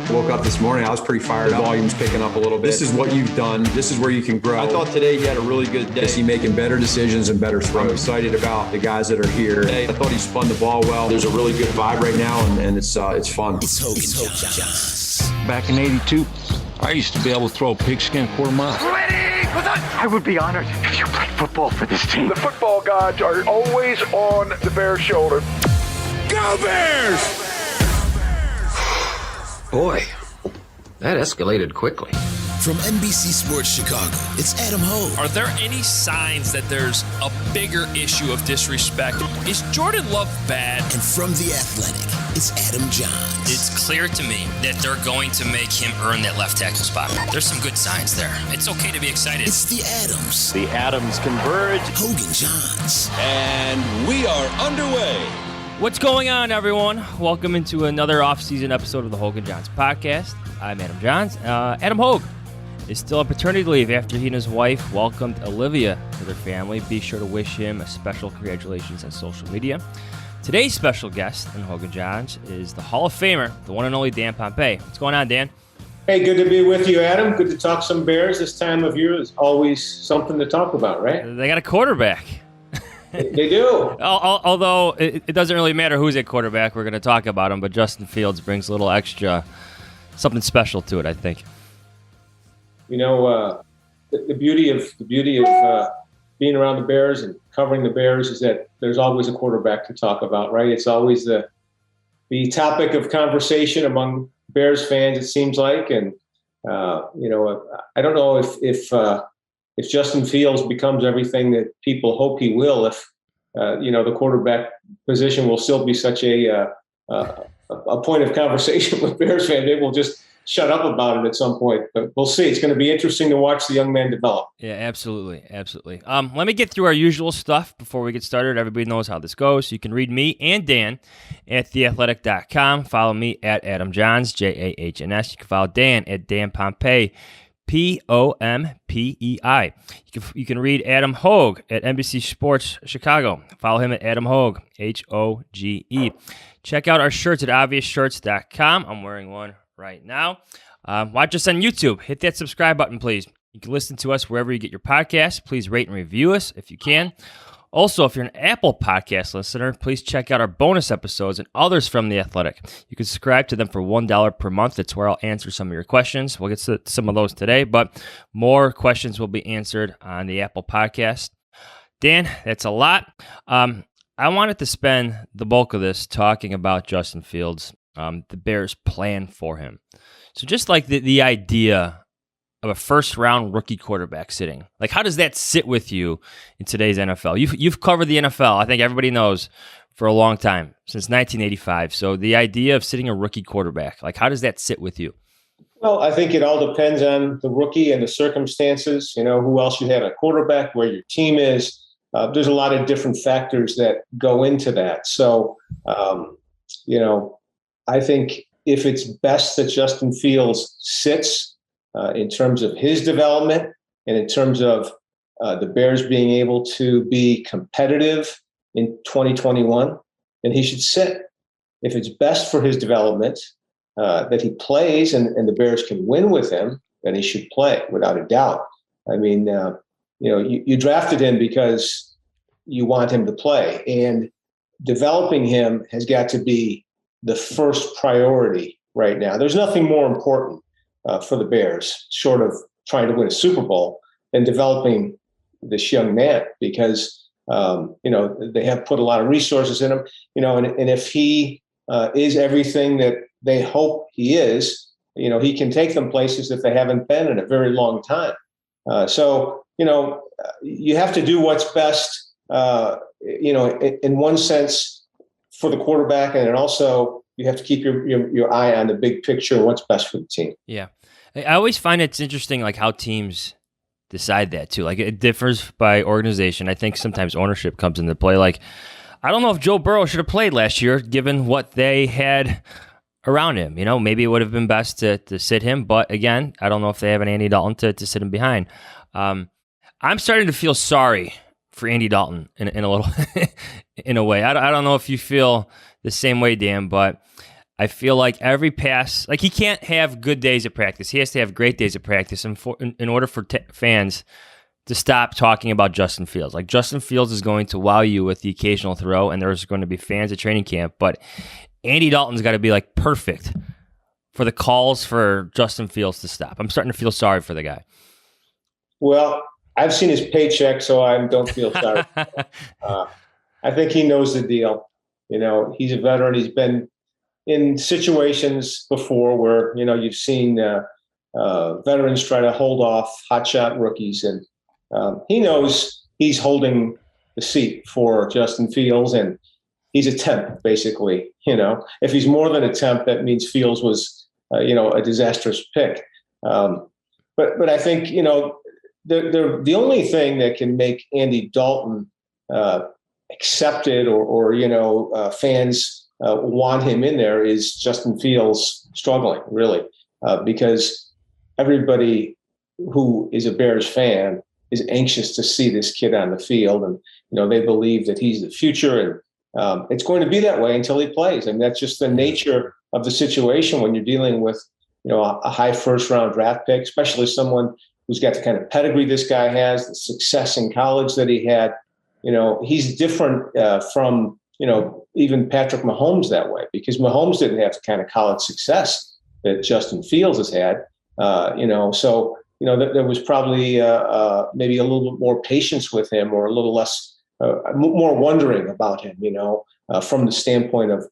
Woke up this morning, I was pretty fired up. Volume's picking up a little bit. This is what you've done. This is where you can grow. I thought today he had a really good day. He's making better decisions and better throws. I'm excited about the guys that are here. I thought he spun the ball well. There's a really good vibe right now, and it's fun. It's Hoge Jahns. Back in '82, I used to be able to throw a pigskin quarter mile. Ready? I would be honored if you played football for this team. The football gods are always on the Bears' shoulder. Go Bears! Boy, that escalated quickly. From NBC Sports Chicago, it's Adam Hoge. Are there any signs that there's a bigger issue of disrespect? Is Jordan Love bad? And from The Athletic, it's Adam Jahns. It's clear to me that they're going to make him earn that left tackle spot. There's some good signs there. It's okay to be excited. It's the Adams. The Adams converge. Hoge Jahns. And we are underway. What's going on, everyone? Welcome into another off-season episode of the Hoge Jahns podcast. I'm Adam Jahns. Adam Hoge is still on paternity leave after he and his wife welcomed Olivia to their family. Be sure to wish him a special congratulations on social media. Today's special guest in Hoge Jahns is the Hall of Famer, the one and only Dan Pompei. What's going on, Dan? Hey, good to be with you, Adam. Good to talk some Bears. This time of year is always something to talk about, right? They got a quarterback. They do. Although it doesn't really matter who's at quarterback. We're going to talk about him, but Justin Fields brings a little extra, something special to it, I think. You know, the beauty of being around the Bears and covering the Bears is that there's always a quarterback to talk about, right? It's always the topic of conversation among Bears fans, it seems like. And you know, I don't know if Justin Fields becomes everything that people hope he will, if you know, the quarterback position will still be such a point of conversation with Bears fans. They will just shut up about it at some point, but we'll see. It's going to be interesting to watch the young man develop. Yeah, absolutely. Let me get through our usual stuff before we get started. Everybody knows how this goes. You can read me and Dan at theathletic.com. Follow me at Adam Jahns, Jahns. You can follow Dan at Dan Pompei, Pompei. You can read Adam Hoge at NBC Sports Chicago. Follow him at Adam Hoge, Hoge. Check out our shirts at obviousshirts.com. I'm wearing one right now. Watch us on YouTube. Hit that subscribe button, please. You can listen to us wherever you get your podcasts. Please rate and review us if you can. Also, if you're an Apple Podcast listener, please check out our bonus episodes and others from The Athletic. You can subscribe to them for $1 per month. That's where I'll answer some of your questions. We'll get to some of those today, but more questions will be answered on the Apple Podcast. Dan, that's a lot. I wanted to spend the bulk of this talking about Justin Fields, the Bears' plan for him. So just like the idea of a first-round rookie quarterback sitting, like how does that sit with you in today's NFL? You've covered the NFL, I think everybody knows, for a long time, since 1985. So the idea of sitting a rookie quarterback, like how does that sit with you? Well, I think it all depends on the rookie and the circumstances. You know, who else you have at quarterback, where your team is. There's a lot of different factors that go into that. So, you know, I think if it's best that Justin Fields sits in terms of his development and in terms of the Bears being able to be competitive in 2021, then he should sit. If it's best for his development that he plays and the Bears can win with him, then he should play without a doubt. I mean, you know, you drafted him because you want him to play, and developing him has got to be the first priority right now. There's nothing more important for the Bears, short of trying to win a Super Bowl, than developing this young man, because you know, they have put a lot of resources in him. You know, and if he is everything that they hope he is, you know, he can take them places that they haven't been in a very long time. So, you know, you have to do what's best, you know, in one sense for the quarterback, and then also you have to keep your eye on the big picture and what's best for the team. Yeah. I always find it's interesting, like how teams decide that too. Like it differs by organization. I think sometimes ownership comes into play. Like, I don't know if Joe Burrow should have played last year, given what they had around him. You know, maybe it would have been best to sit him. But again, I don't know if they have an Andy Dalton to sit him behind. I'm starting to feel sorry for Andy Dalton in a little, in a way. I don't know if you feel the same way, Dan, but I feel like every pass, like he can't have good days at practice. He has to have great days at practice in order for fans to stop talking about Justin Fields. Like Justin Fields is going to wow you with the occasional throw, and there's going to be fans at training camp, but Andy Dalton's got to be like perfect for the calls for Justin Fields to stop. I'm starting to feel sorry for the guy. Well, I've seen his paycheck, so I don't feel sorry. I think he knows the deal. He's a veteran. He's been in situations before where, you've seen veterans try to hold off hotshot rookies, and he knows he's holding the seat for Justin Fields, and he's a temp, basically. If he's more than a temp, that means Fields was, a disastrous pick. But I think, the only thing that can make Andy Dalton accepted or fans want him in there is Justin Fields struggling, really, because everybody who is a Bears fan is anxious to see this kid on the field, and they believe that he's the future, and it's going to be that way until he plays. And that's just the nature of the situation when you're dealing with a high first round draft pick, especially someone who's got the kind of pedigree this guy has, the success in college that he had. He's different from even Patrick Mahomes that way, because Mahomes didn't have the kind of college success that Justin Fields has had. So there was probably maybe a little bit more patience with him, or a little less, more wondering about him, from the standpoint of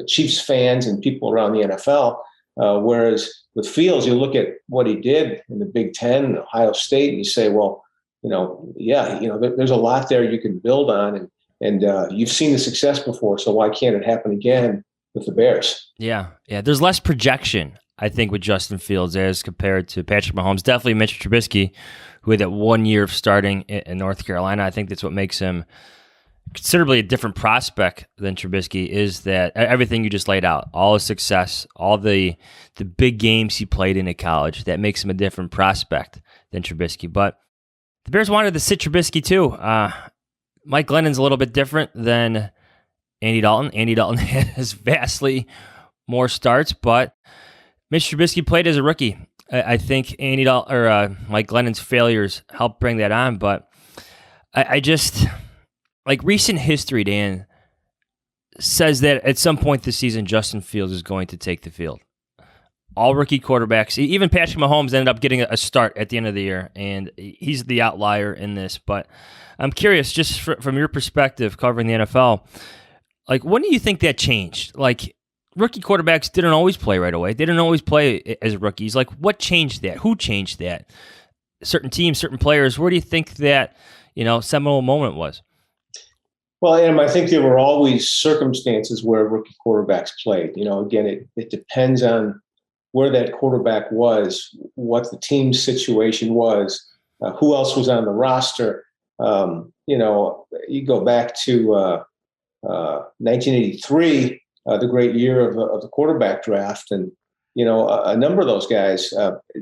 Chiefs fans and people around the NFL. Whereas with Fields, you look at what he did in the Big Ten and Ohio State, and you say, well, there's a lot there you can build on, and you've seen the success before, so why can't it happen again with the Bears? Yeah. There's less projection, I think, with Justin Fields as compared to Patrick Mahomes. Definitely Mitch Trubisky, who had that 1 year of starting in North Carolina. I think that's what makes him considerably a different prospect than Trubisky, is that everything you just laid out, all his success, all the big games he played in at college, that makes him a different prospect than Trubisky. But the Bears wanted to sit Trubisky too. Mike Glennon's a little bit different than Andy Dalton. Andy Dalton has vastly more starts, but Mitch Trubisky played as a rookie. I think Andy Dalton or Mike Glennon's failures helped bring that on, but I just, like, recent history, Dan, says that at some point this season, Justin Fields is going to take the field. All rookie quarterbacks, even Patrick Mahomes, ended up getting a start at the end of the year, and he's the outlier in this. But I'm curious, just from your perspective covering the NFL, like, when do you think that changed? Like, rookie quarterbacks didn't always play right away. They didn't always play as rookies. Like, what changed that? Who changed that? Certain teams, certain players. Where do you think that, seminal moment was? Well, Adam, I think there were always circumstances where rookie quarterbacks played. Again, it depends on where that quarterback was, what the team's situation was, who else was on the roster. You go back to 1983, the great year of the quarterback draft, and a number of those guys.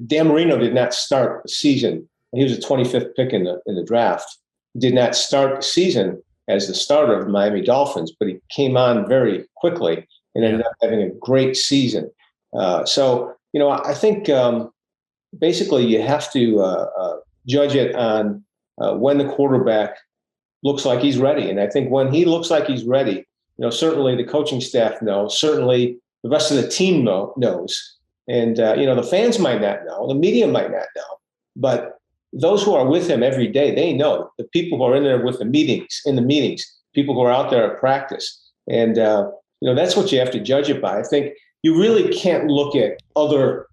Dan Marino did not start the season. He was a 25th pick in the draft. He did not start the season as the starter of the Miami Dolphins, but he came on very quickly and ended up having a great season. I think basically you have to judge it on when the quarterback looks like he's ready. And I think when he looks like he's ready, certainly the coaching staff knows, certainly the rest of the team knows. And, the fans might not know, the media might not know, but those who are with him every day, they know. The people who are in there with the meetings, people who are out there at practice. And, that's what you have to judge it by. I think you really can't look at other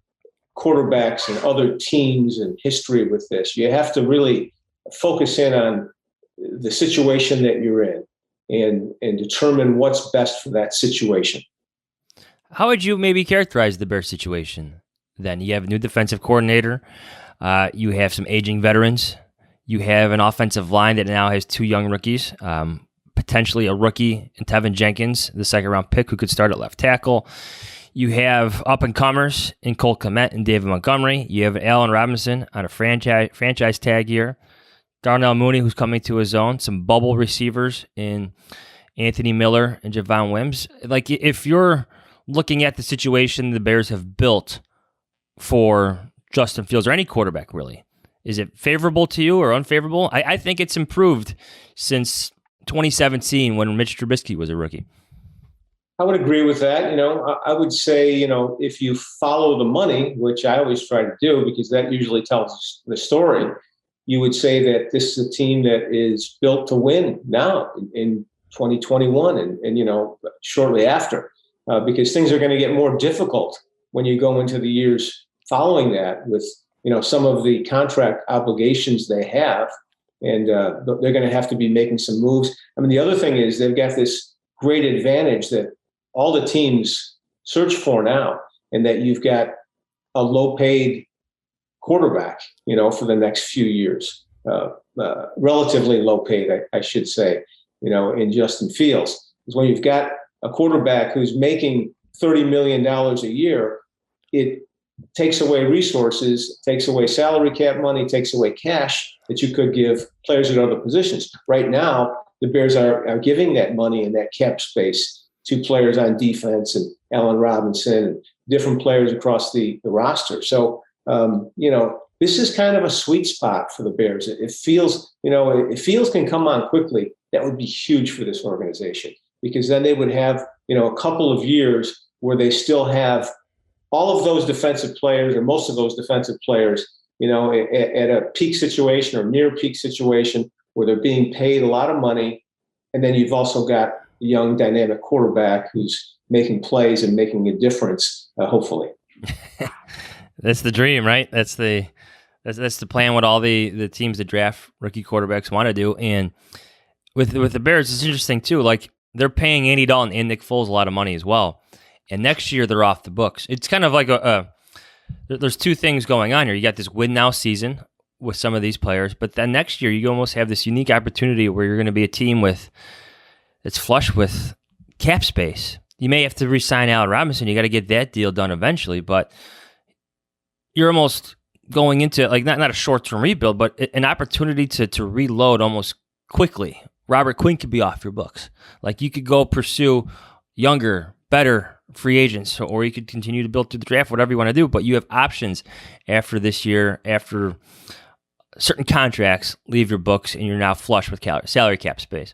quarterbacks and other teams and history with this. You have to really focus in on the situation that you're in and determine what's best for that situation. How would you maybe characterize the Bears situation then? You have a new defensive coordinator. You have some aging veterans. You have an offensive line that now has two young rookies, potentially a rookie in Tevin Jenkins, the second-round pick who could start at left tackle. You have up-and-comers in Cole Kmet and David Montgomery. You have Allen Robinson on a franchise tag year. Darnell Mooney, who's coming to his own. Some bubble receivers in Anthony Miller and Javon Wims. Like, if you're looking at the situation the Bears have built for Justin Fields or any quarterback, really? Is it favorable to you or unfavorable? I think it's improved since 2017 when Mitch Trubisky was a rookie. I would agree with that. I would say, if you follow the money, which I always try to do because that usually tells the story, you would say that this is a team that is built to win now in 2021 and shortly after, because things are going to get more difficult when you go into the years following that with, some of the contract obligations they have, and they're going to have to be making some moves. I mean, the other thing is they've got this great advantage that all the teams search for now, and that you've got a low-paid quarterback, for the next few years, relatively low-paid, I should say, in Justin Fields. Because when you've got a quarterback who's making $30 million a year, it takes away resources, takes away salary cap money, takes away cash that you could give players at other positions. Right now, the Bears are giving that money and that cap space to players on defense and Allen Robinson and different players across the roster. So, this is kind of a sweet spot for the Bears. It feels, if Fields can come on quickly, that would be huge for this organization, because then they would have, a couple of years where they still have all of those defensive players or most of those defensive players, at a peak situation or near peak situation where they're being paid a lot of money. And then you've also got a young dynamic quarterback who's making plays and making a difference, hopefully. That's the dream, right? That's the plan. What all the teams that draft rookie quarterbacks want to do. And with the Bears, it's interesting too. Like, they're paying Andy Dalton and Nick Foles a lot of money as well. And next year they're off the books. It's kind of like there's two things going on here. You got this win now season with some of these players, but then next year you almost have this unique opportunity where you're going to be a team that's flush with cap space. You may have to re-sign Allen Robinson. You got to get that deal done eventually, but you're almost going into like not a short-term rebuild, but an opportunity to reload almost quickly. Robert Quinn could be off your books. Like, you could go pursue younger, better free agents, or you could continue to build through the draft, whatever you want to do, but you have options after this year, after certain contracts leave your books, and you're now flush with salary cap space.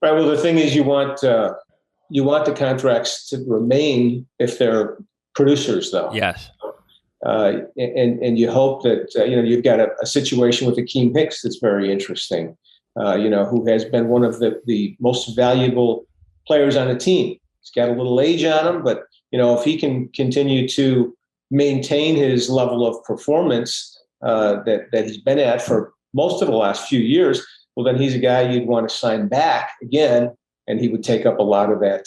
Right. Well, the thing is, you want the contracts to remain if they're producers, though. Yes. And you hope that, you've got a situation with Akeem Hicks that's very interesting, who has been one of the most valuable players on the team. He's got a little age on him, but, if he can continue to maintain his level of performance that he's been at for most of the last few years, well, then he's a guy you'd want to sign back again, and he would take up a lot of that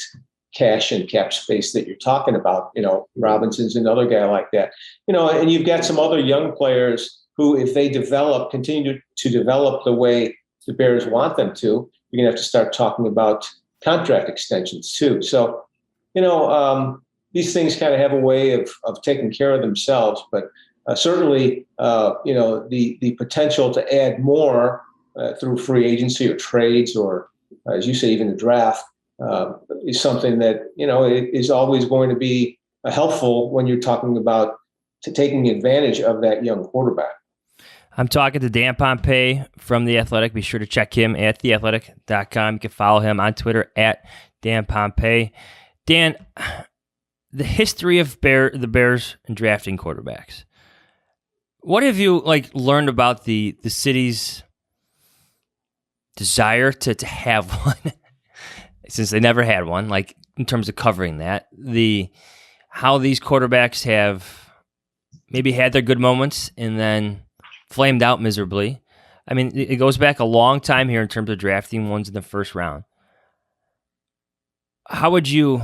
cash and cap space that you're talking about. Robinson's another guy like that. And you've got some other young players who, if they continue to develop the way the Bears want them to, you're going to have to start talking about contract extensions too. So, these things kind of have a way of taking care of themselves, but certainly, the potential to add more through free agency or trades, or as you say, even the draft, is something that, it is always going to be helpful when you're talking about taking advantage of that young quarterback. I'm talking to Dan Pompei from The Athletic. Be sure to check him at theathletic.com. You can follow him on Twitter at Dan Pompei. Dan, the history of the Bears and drafting quarterbacks. What have you learned about the city's desire to have one, since they never had one, in terms of covering that, how these quarterbacks have maybe had their good moments and then flamed out miserably? I mean, it goes back a long time here in terms of drafting ones in the first round. How would you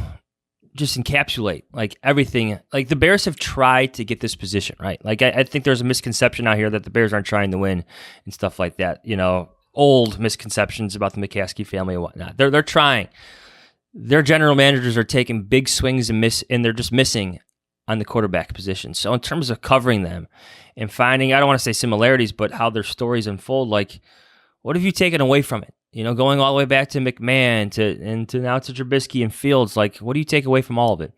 just encapsulate everything? The Bears have tried to get this position, right? I think there's a misconception out here that the Bears aren't trying to win and stuff like that. Old misconceptions about the McCaskey family and whatnot. They're trying. Their general managers are taking big swings and they're just missing on the quarterback position. So in terms of covering them and finding, I don't want to say similarities, but how their stories unfold, what have you taken away from it? Going all the way back to McMahon to now to Trubisky and Fields, what do you take away from all of it?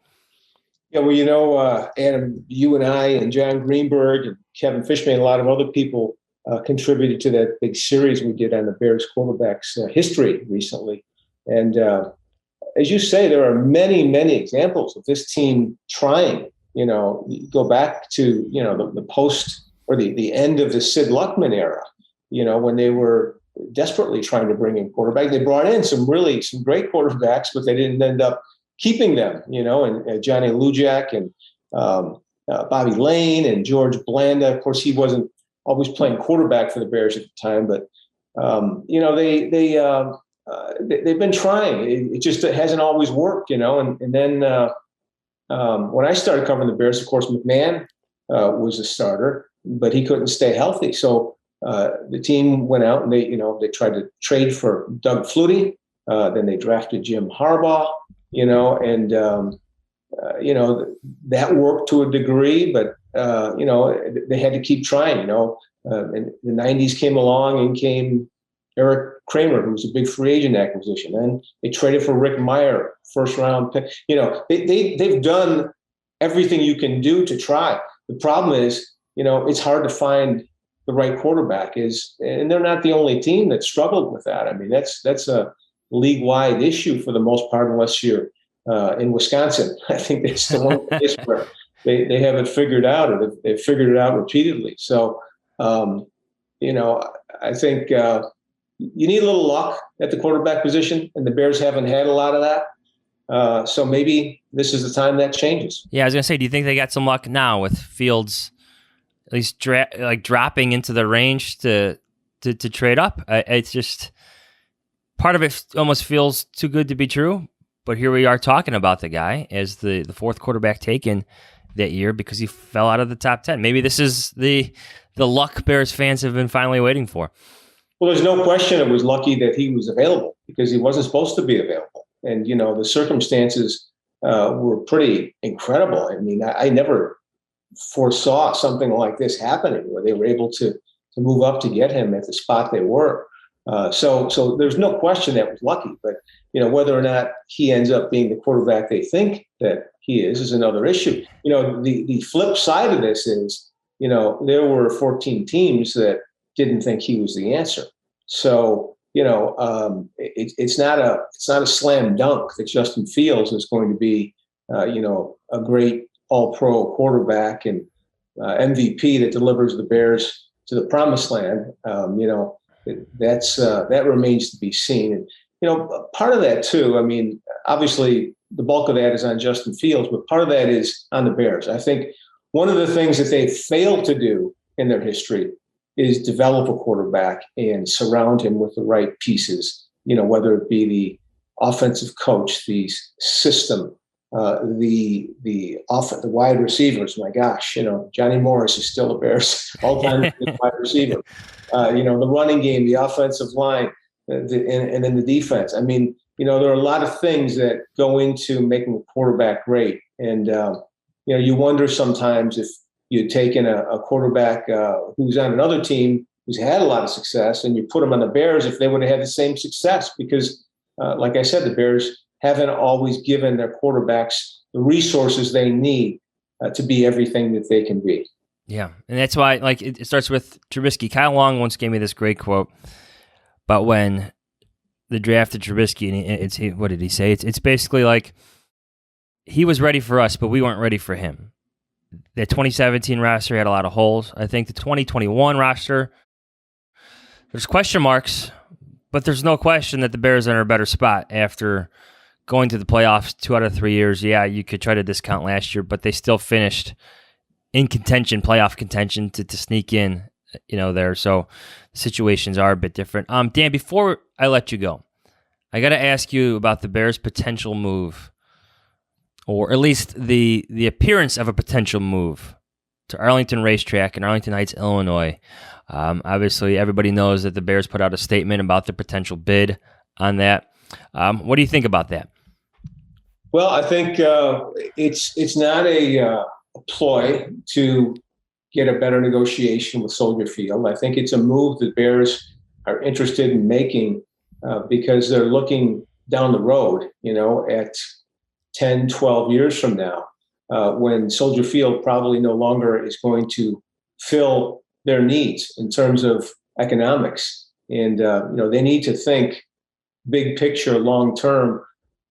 Yeah, well, Adam, you and I and John Greenberg and Kevin Fishman, a lot of other people contributed to that big series we did on the Bears quarterbacks history recently. And as you say, there are many, many examples of this team trying. You go back to, the post or the end of the Sid Luckman era, when they were desperately trying to bring in quarterback. They brought in some great quarterbacks, but they didn't end up keeping them, and Johnny Lujak and Bobby Lane and George Blanda. Of course, he wasn't always playing quarterback for the Bears at the time, but they've been trying. It just hasn't always worked, And then when I started covering the Bears, of course, McMahon was a starter, but he couldn't stay healthy. So the team went out and they tried to trade for Doug Flutie. Then they drafted Jim Harbaugh. That worked to a degree, but, they had to keep trying, and the 90s came along and came Eric Kramer, who was a big free agent acquisition. And they traded for Rick Meyer, first round pick. They've done everything you can do to try. The problem is, it's hard to find the right quarterback and they're not the only team that struggled with that. I mean, that's a league-wide issue for the most part, unless you're in Wisconsin. I think it's the one place where they haven't figured out, or they've figured it out repeatedly. So, I think you need a little luck at the quarterback position, and the Bears haven't had a lot of that. So maybe this is the time that changes. Yeah, I was going to say, do you think they got some luck now with Fields at least dropping into the range to trade up? It's just part of it almost feels too good to be true. But here we are talking about the guy as the fourth quarterback taken that year because he fell out of the top 10. Maybe this is the luck Bears fans have been finally waiting for. Well, there's no question it was lucky that he was available because he wasn't supposed to be available. And, the circumstances were pretty incredible. I mean, I never foresaw something like this happening where they were able to move up to get him at the spot they were. So there's no question that was lucky. But, whether or not he ends up being the quarterback they think that he is another issue. The flip side of this is, there were 14 teams that didn't think he was the answer. So, it's not a slam dunk that Justin Fields is going to be, a great all-pro quarterback and MVP that delivers the Bears to the promised land. That remains to be seen. And, part of that too, I mean, obviously the bulk of that is on Justin Fields, but part of that is on the Bears. I think one of the things that they failed to do in their history is develop a quarterback and surround him with the right pieces, whether it be the offensive coach, the system, the wide receivers. My gosh, Johnny Morris is still a Bears all-time wide receiver. The running game, the offensive line, and then the defense. I mean, there are a lot of things that go into making a quarterback great. And, you wonder sometimes if you'd taken a quarterback who's on another team who's had a lot of success and you put him on the Bears, if they would have had the same success. Because, like I said, the Bears haven't always given their quarterbacks the resources they need to be everything that they can be. Yeah, and that's why, it starts with Trubisky. Kyle Long once gave me this great quote about when the drafted Trubisky, and what did he say? It's basically like he was ready for us, but we weren't ready for him. The 2017 roster had a lot of holes. I think the 2021 roster, there's question marks, but there's no question that the Bears are in a better spot after going to the playoffs 2 out of 3 years. Yeah, you could try to discount last year, but they still finished in contention, playoff contention to sneak in, there. So situations are a bit different. Dan, before I let you go, I got to ask you about the Bears' potential move, or at least the appearance of a potential move to Arlington Racetrack in Arlington Heights, Illinois. Obviously, everybody knows that the Bears put out a statement about the potential bid on that. What do you think about that? Well, I think it's not a ploy to get a better negotiation with Soldier Field. I think it's a move that Bears are interested in making because they're looking down the road, at 10, 12 years from now. when Soldier Field probably no longer is going to fill their needs in terms of economics. And, they need to think big picture, long term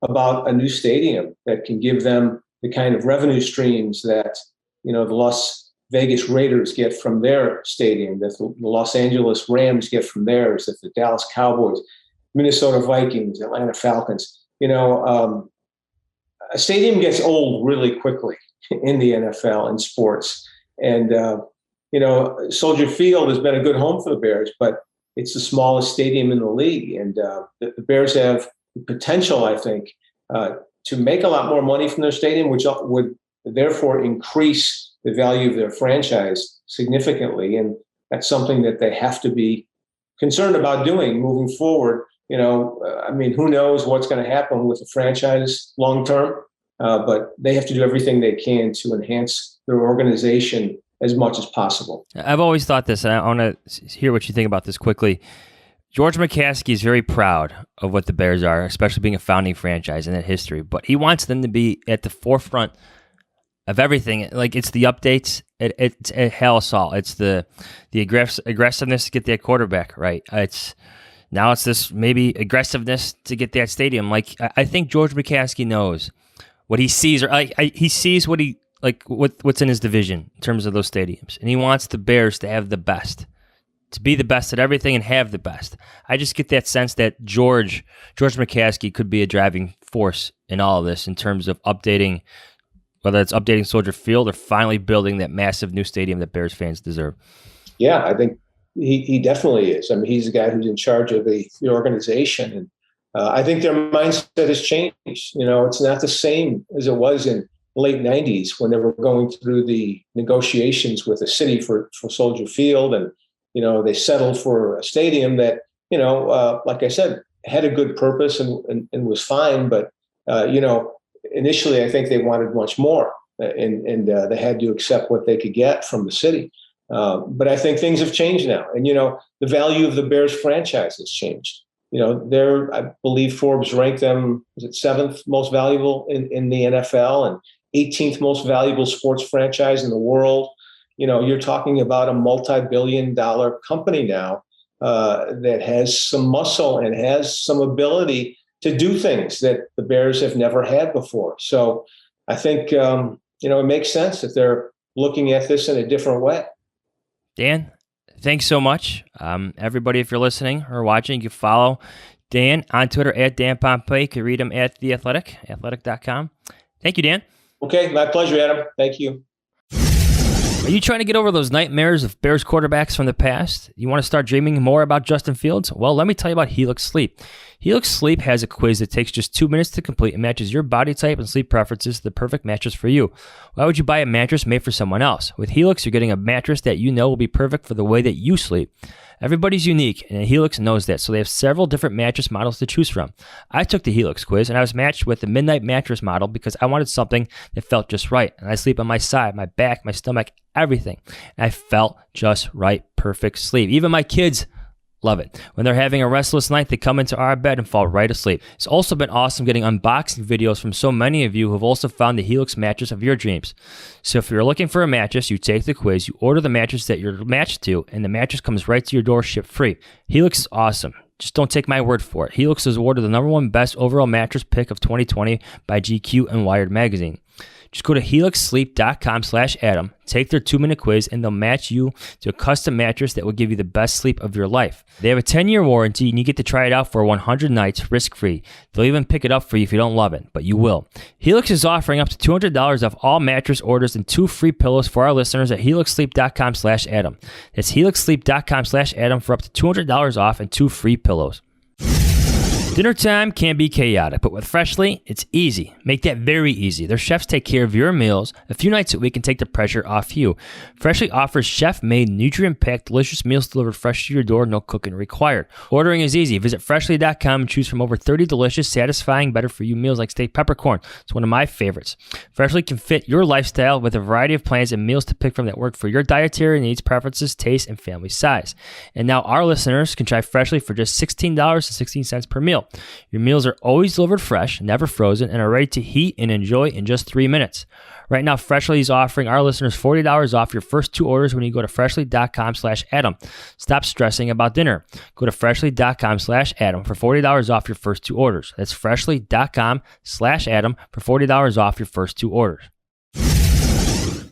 about a new stadium that can give them the kind of revenue streams that, the Las Vegas Raiders get from their stadium, that the Los Angeles Rams get from theirs, that the Dallas Cowboys, Minnesota Vikings, Atlanta Falcons. A stadium gets old really quickly in the NFL and sports. And, Soldier Field has been a good home for the Bears, but it's the smallest stadium in the league. And the Bears have the potential, I think, to make a lot more money from their stadium, which would therefore increase the value of their franchise significantly. And that's something that they have to be concerned about doing moving forward. Who knows what's going to happen with the franchise long term, but they have to do everything they can to enhance their organization as much as possible. I've always thought this, and I want to hear what you think about this quickly. George McCaskey is very proud of what the Bears are, especially being a founding franchise in that history, but he wants them to be at the forefront of everything. Like, it's the updates, it's a hell assault. It's the aggressiveness to get that quarterback right. It's this maybe aggressiveness to get that stadium. Like, I think George McCaskey knows what he sees, or he sees what what's in his division in terms of those stadiums, and he wants the Bears to have the best, to be the best at everything and have the best. I just get that sense that George McCaskey could be a driving force in all of this in terms of updating, whether it's updating Soldier Field or finally building that massive new stadium that Bears fans deserve. Yeah, I think he definitely is. I mean, he's the guy who's in charge of the organization. And I think their mindset has changed. It's not the same as it was in the late 90s when they were going through the negotiations with the city for Soldier Field. And, they settled for a stadium that, like I said, had a good purpose and was fine. But, initially, I think they wanted much more, and they had to accept what they could get from the city. But I think things have changed now. And, the value of the Bears franchise has changed. I believe Forbes ranked them, was it 7th most valuable in the NFL and 18th most valuable sports franchise in the world. You're talking about a multi-billion-dollar company now that has some muscle and has some ability to do things that the Bears have never had before. So I think, it makes sense that they're looking at this in a different way. Dan, thanks so much. Everybody, if you're listening or watching, you can follow Dan on Twitter at Dan Pompei. You can read him at The Athletic, athletic.com. Thank you, Dan. Okay, my pleasure, Adam. Thank you. Are you trying to get over those nightmares of Bears quarterbacks from the past? You want to start dreaming more about Justin Fields? Well, let me tell you about Helix Sleep. Helix Sleep has a quiz that takes just 2 minutes to complete and matches your body type and sleep preferences to the perfect mattress for you. Why would you buy a mattress made for someone else? With Helix, you're getting a mattress that you know will be perfect for the way that you sleep. Everybody's unique, and Helix knows that, so they have several different mattress models to choose from. I took the Helix quiz, and I was matched with the Midnight Mattress model because I wanted something that felt just right. And I sleep on my side, my back, my stomach, everything. And I felt just right, perfect sleep. Even my kids love it. When they're having a restless night, they come into our bed and fall right asleep. It's also been awesome getting unboxing videos from so many of you who have also found the Helix mattress of your dreams. So if you're looking for a mattress, you take the quiz, you order the mattress that you're matched to, and the mattress comes right to your door, shipped free. Helix is awesome. Just don't take my word for it. Helix is awarded the #1 best overall mattress pick of 2020 by GQ and Wired magazine. Just go to helixsleep.com/Adam, take their 2-minute quiz, and they'll match you to a custom mattress that will give you the best sleep of your life. They have a 10-year warranty, and you get to try it out for 100 nights risk-free. They'll even pick it up for you if you don't love it, but you will. Helix is offering up to $200 off all mattress orders and 2 free pillows for our listeners at helixsleep.com/Adam. That's helixsleep.com/Adam for up to $200 off and 2 free pillows. Dinner time can be chaotic, but with Freshly, it's easy. Make that very easy. Their chefs take care of your meals a few nights a week and take the pressure off you. Freshly offers chef-made, nutrient-packed, delicious meals delivered fresh to your door, no cooking required. Ordering is easy. Visit Freshly.com and choose from over 30 delicious, satisfying, better-for-you meals like steak peppercorn. It's one of my favorites. Freshly can fit your lifestyle with a variety of plans and meals to pick from that work for your dietary needs, preferences, taste, and family size. And now our listeners can try Freshly for just $16.16 per meal. deal. Your meals are always delivered fresh, never frozen, and are ready to heat and enjoy in just 3 minutes. Right now, Freshly is offering our listeners $40 off your first 2 orders when you go to freshly.com/Adam. Stop stressing about dinner. Go to freshly.com/Adam for $40 off your first 2 orders. That's freshly.com/Adam for $40 off your first 2 orders.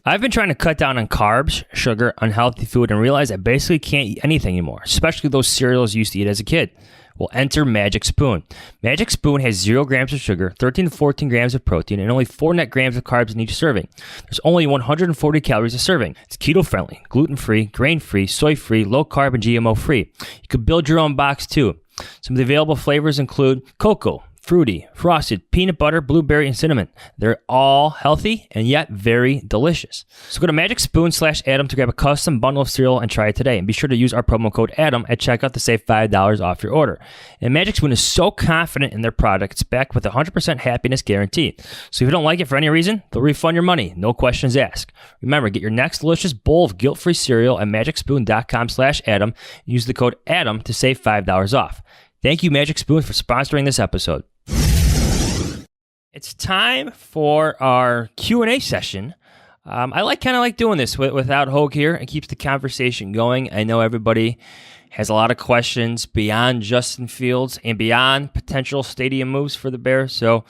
I've been trying to cut down on carbs, sugar, unhealthy food, and realize I basically can't eat anything anymore, especially those cereals I used to eat as a kid. Well, enter Magic Spoon. Magic Spoon has 0 grams of sugar, 13 to 14 grams of protein, and only 4 net grams of carbs in each serving. There's only 140 calories a serving. It's keto-friendly, gluten-free, grain-free, soy-free, low-carb, and GMO-free. You can build your own box, too. Some of the available flavors include cocoa, fruity, frosted, peanut butter, blueberry, and cinnamon. They're all healthy and yet very delicious. So go to MagicSpoon/Adam to grab a custom bundle of cereal and try it today. And be sure to use our promo code Adam at checkout to save $5 off your order. And Magic Spoon is so confident in their product, it's backed with a 100% happiness guarantee. So if you don't like it for any reason, they'll refund your money. No questions asked. Remember, get your next delicious bowl of guilt-free cereal at MagicSpoon.com/Adam and use the code Adam to save $5 off. Thank you, Magic Spoon, for sponsoring this episode. It's time for our Q&A session. I kind of like doing this without Hoge here. It keeps the conversation going. I know everybody has a lot of questions beyond Justin Fields and beyond potential stadium moves for the Bears. So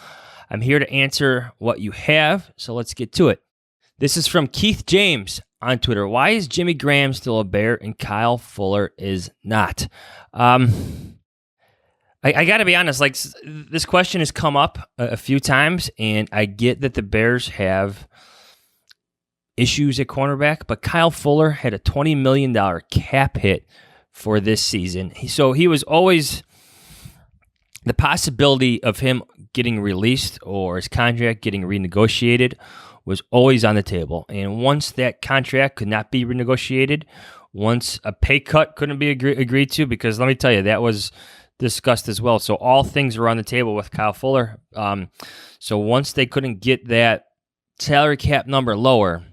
I'm here to answer what you have. So let's get to it. This is from Keith James on Twitter. Why is Jimmy Graham still a Bear and Kyle Fuller is not? I got to be honest, like, this question has come up a few times, and I get that the Bears have issues at cornerback, but Kyle Fuller had a $20 million cap hit for this season. So he was always, the possibility of him getting released or his contract getting renegotiated was always on the table. And once that contract could not be renegotiated, once a pay cut couldn't be agreed to, because let me tell you, that was discussed as well. So all things were on the table with Kyle Fuller. So once they couldn't get that salary cap number lower,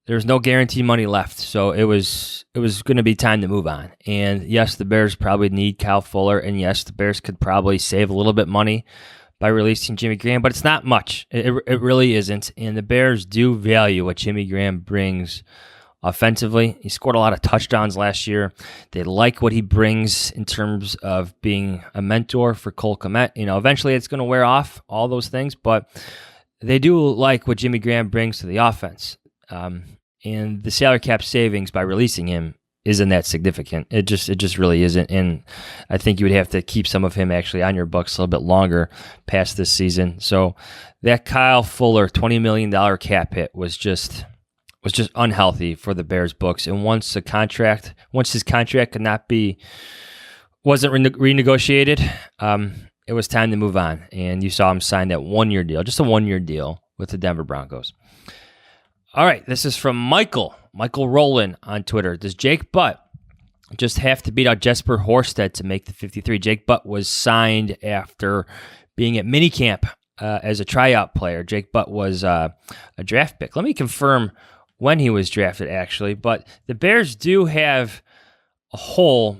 there's no guaranteed money left. So it was going to be time to move on. And yes, the Bears probably need Kyle Fuller, and yes, the Bears could probably save a little bit money by releasing Jimmy Graham, but it's not much. It really isn't. And the Bears do value what Jimmy Graham brings offensively. He scored a lot of touchdowns last year. They like what he brings in terms of being a mentor for Cole Kmet. You know, eventually it's going to wear off, all those things, but they do like what Jimmy Graham brings to the offense. And the salary cap savings by releasing him isn't that significant. It just really isn't. And I think you would have to keep some of him actually on your books a little bit longer past this season. So that Kyle Fuller $20 million cap hit was just unhealthy for the Bears books. And once his contract wasn't renegotiated, it was time to move on. And you saw him sign that 1-year deal, just a 1-year deal with the Denver Broncos. All right, this is from Michael Rowland on Twitter. Does Jake Butt just have to beat out Jesper Horsted to make the 53? Jake Butt was signed after being at minicamp as a tryout player. Jake Butt was a draft pick. Let me confirm when he was drafted, actually. But the Bears do have a hole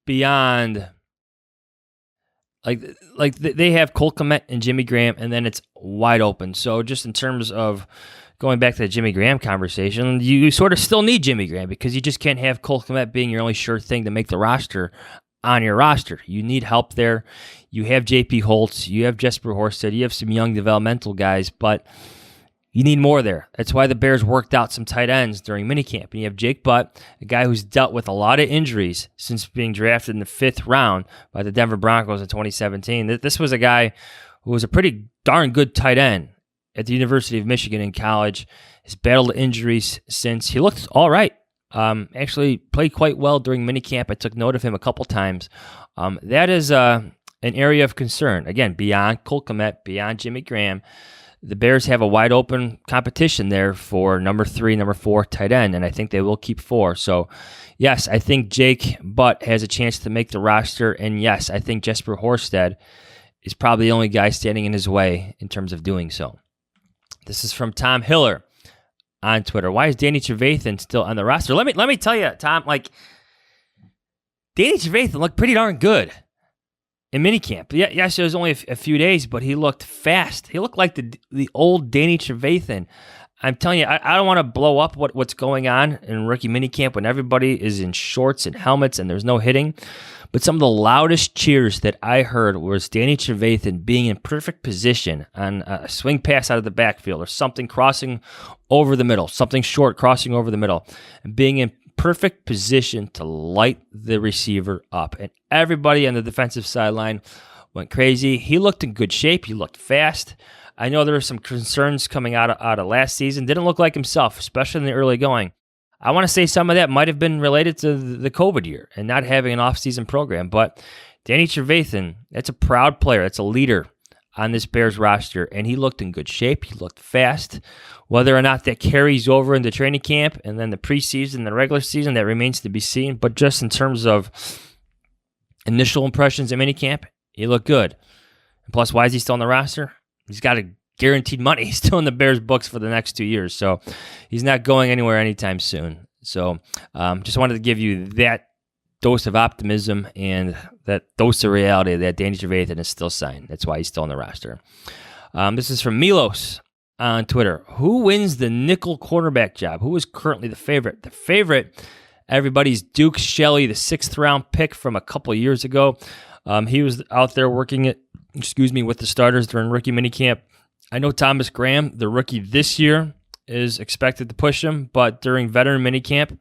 beyond, like they have Cole Kmet and Jimmy Graham, and then it's wide open. So just in terms of going back to the Jimmy Graham conversation, you sort of still need Jimmy Graham because you just can't have Cole Kmet being your only sure thing to make the roster on your roster. You need help there. You have J.P. Holtz, you have Jesper Horsted, you have some young developmental guys, but you need more there. That's why the Bears worked out some tight ends during minicamp. And you have Jake Butt, a guy who's dealt with a lot of injuries since being drafted in the 5th round by the Denver Broncos in 2017. This was a guy who was a pretty darn good tight end at the University of Michigan in college. Has battled injuries since. He looked all right. Actually played quite well during minicamp. I took note of him a couple times. That is an area of concern. Again, beyond Cole Kmet, beyond Jimmy Graham, the Bears have a wide open competition there for number 3, number 4 tight end, and I think they will keep 4. So, yes, I think Jake Butt has a chance to make the roster, and yes, I think Jesper Horsted is probably the only guy standing in his way in terms of doing so. This is from Tom Hiller on Twitter. Why is Danny Trevathan still on the roster? Let me tell you, Tom, like, Danny Trevathan looked pretty darn good in minicamp. Yeah, yes, it was only a few days, but he looked fast. He looked like the old Danny Trevathan. I'm telling you, I don't want to blow up what's going on in rookie minicamp when everybody is in shorts and helmets and there's no hitting. But some of the loudest cheers that I heard was Danny Trevathan being in perfect position on a swing pass out of the backfield or something crossing over the middle, something short crossing over the middle, and being in perfect position to light the receiver up. And everybody on the defensive sideline went crazy. He looked in good shape. He looked fast. I know there were some concerns coming out of last season. Didn't look like himself, especially in the early going. I want to say some of that might have been related to the COVID year and not having an off-season program. But Danny Trevathan, that's a proud player. That's a leader on this Bears roster, and he looked in good shape. He looked fast. Whether or not that carries over into training camp and then the preseason, the regular season, that remains to be seen. But just in terms of initial impressions at minicamp, he looked good. And plus, why is he still on the roster? He's got a guaranteed money. He's still in the Bears books for the next 2 years, so he's not going anywhere anytime soon. So just wanted to give you that dose of optimism and that dose of reality that Danny Trevathan is still signed. That's why he's still on the roster. This is from Milos on Twitter. Who wins the nickel cornerback job? Who is currently the favorite? The favorite, everybody's Duke Shelley, the 6th-round pick from a couple years ago. He was out there working with the starters during rookie minicamp. I know Thomas Graham, the rookie this year, is expected to push him, but during veteran minicamp,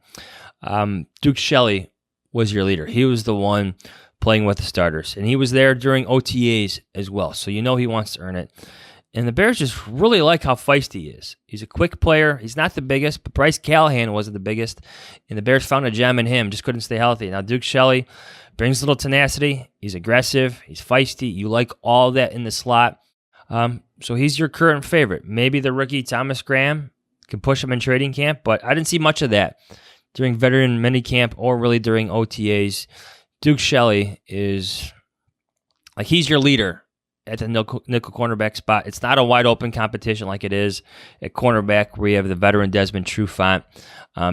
Duke Shelley was your leader. He was the one playing with the starters, and he was there during OTAs as well, so you know he wants to earn it. And the Bears just really like how feisty he is. He's a quick player. He's not the biggest, but Bryce Callahan wasn't the biggest, and the Bears found a gem in him, just couldn't stay healthy. Now Duke Shelley brings a little tenacity. He's aggressive. He's feisty. You like all that in the slot. So he's your current favorite. Maybe the rookie Thomas Graham can push him in trading camp, but I didn't see much of that during veteran minicamp or really during OTAs. Duke Shelley is like he's your leader at the nickel cornerback spot. It's not a wide open competition like it is at cornerback where you have the veteran Desmond Trufant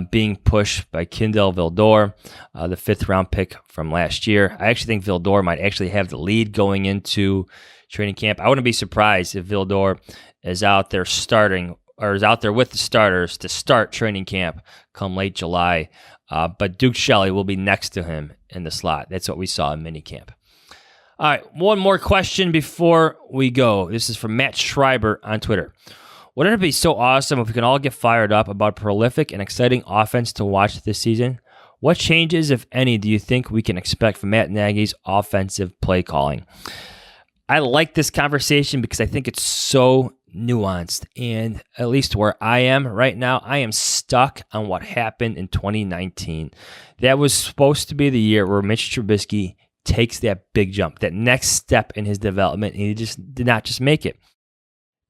being pushed by Kindle Vildor, the 5th-round pick from last year. I actually think Vildor might actually have the lead going into training camp. I wouldn't be surprised if Vildor is out there starting or is out there with the starters to start training camp come late July. But Duke Shelley will be next to him in the slot. That's what we saw in minicamp. All right, one more question before we go. This is from Matt Schreiber on Twitter. Wouldn't it be so awesome if we can all get fired up about prolific and exciting offense to watch this season? What changes, if any, do you think we can expect from Matt Nagy's offensive play calling? I like this conversation because I think it's so nuanced. And at least where I am right now, I am stuck on what happened in 2019. That was supposed to be the year where Mitch Trubisky takes that big jump, that next step in his development, and he just did not just make it.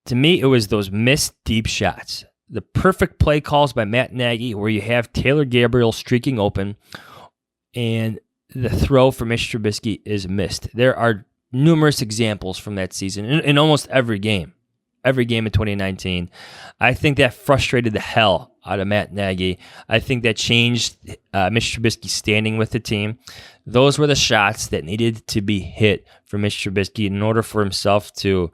To me, it was those missed deep shots. The perfect play calls by Matt Nagy where you have Taylor Gabriel streaking open and the throw for Mitch Trubisky is missed. There are numerous examples from that season in almost every game in 2019. I think that frustrated the hell out of Matt Nagy. I think that changed Mitch Trubisky's standing with the team. Those were the shots that needed to be hit for Mitch Trubisky in order for himself to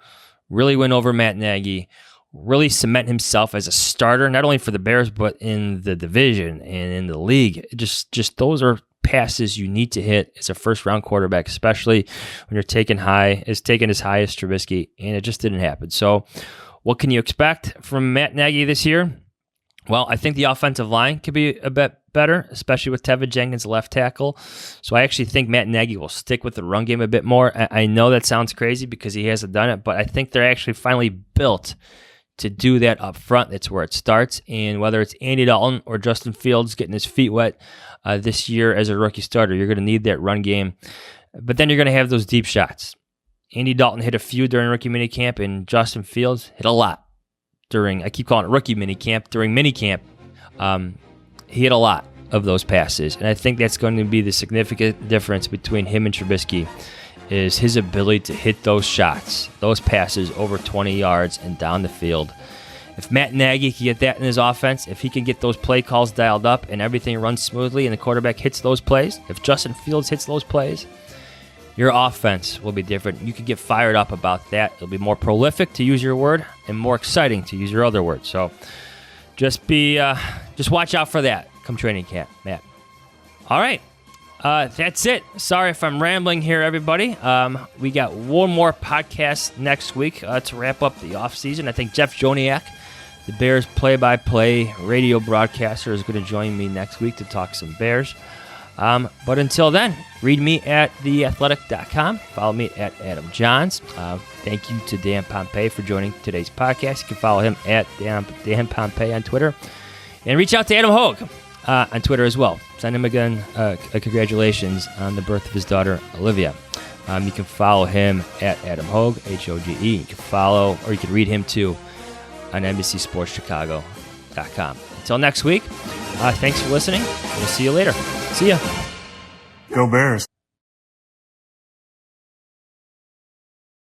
really win over Matt Nagy, really cement himself as a starter, not only for the Bears, but in the division and in the league. Just those are passes you need to hit as a first-round quarterback, especially when you're taken as high as Trubisky, and it just didn't happen. So what can you expect from Matt Nagy this year? Well, I think the offensive line could be a bit better, especially with Tevin Jenkins left tackle. So I actually think Matt Nagy will stick with the run game a bit more. I know that sounds crazy because he hasn't done it, but I think they're actually finally built to do that up front. That's where it starts. And whether it's Andy Dalton or Justin Fields getting his feet wet this year as a rookie starter, you're going to need that run game. But then you're going to have those deep shots. Andy Dalton hit a few during rookie minicamp, and Justin Fields hit a lot during, I keep calling it rookie minicamp, during minicamp. He hit a lot of those passes. And I think that's going to be the significant difference between him and Trubisky is his ability to hit those shots, those passes over 20 yards and down the field. If Matt Nagy can get that in his offense, if he can get those play calls dialed up and everything runs smoothly and the quarterback hits those plays, if Justin Fields hits those plays, your offense will be different. You can get fired up about that. It'll be more prolific, to use your word, and more exciting, to use your other word. So just watch out for that come training camp, Matt. All right. That's it. Sorry if I'm rambling here, everybody. We got one more podcast next week to wrap up the offseason. I think Jeff Joniak, the Bears play-by-play radio broadcaster, is going to join me next week to talk some Bears. But until then, read me at theathletic.com. Follow me at Adam Jahns. Thank you to Dan Pompei for joining today's podcast. You can follow him at Dan Pompei on Twitter. And reach out to Adam Hoge on Twitter as well. Send him again congratulations on the birth of his daughter, Olivia. You can follow him at Adam Hoge, H-O-G-E. You can follow, or you can read him too on NBCSportsChicago.com. Until next week, thanks for listening. We'll see you later. See ya. Go Bears.